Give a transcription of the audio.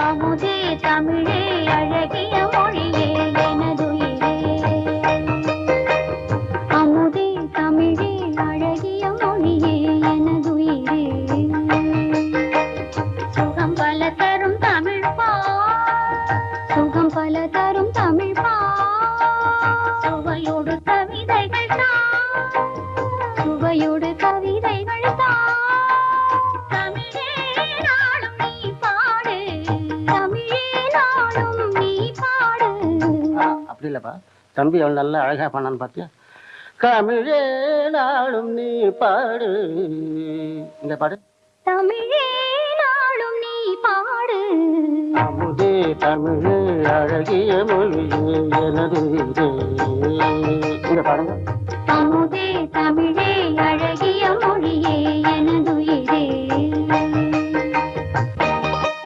அமுதே தமிழே அழகிய மொழியே எனதுயிரே. அமுதே தமிழே அழகிய மொழியே எனதுயிரே. சுகம் பல தரும் தமிழ் பா, சுகம் பல தரும் தமிழ் பா. சுவையோடு கவிதைகள் தான், சுவையோடு கவிதைகள் தான். தமிழே நாளும் நீ பாடு, தமிழே நாளும் நீ பாடு. அப்படி இல்லப்பா, தம்பி அவன் நல்லா அழகா பண்ணான்னு பார்த்தியா? தமிழே நாளும் நீ பாடு. இந்த பாடு. தமிழே நாளும் நீ பாடு. அமுதே தமிழே அழகிய மொழியே எனது. இங்க பாருங்க. அமுதே தமிழே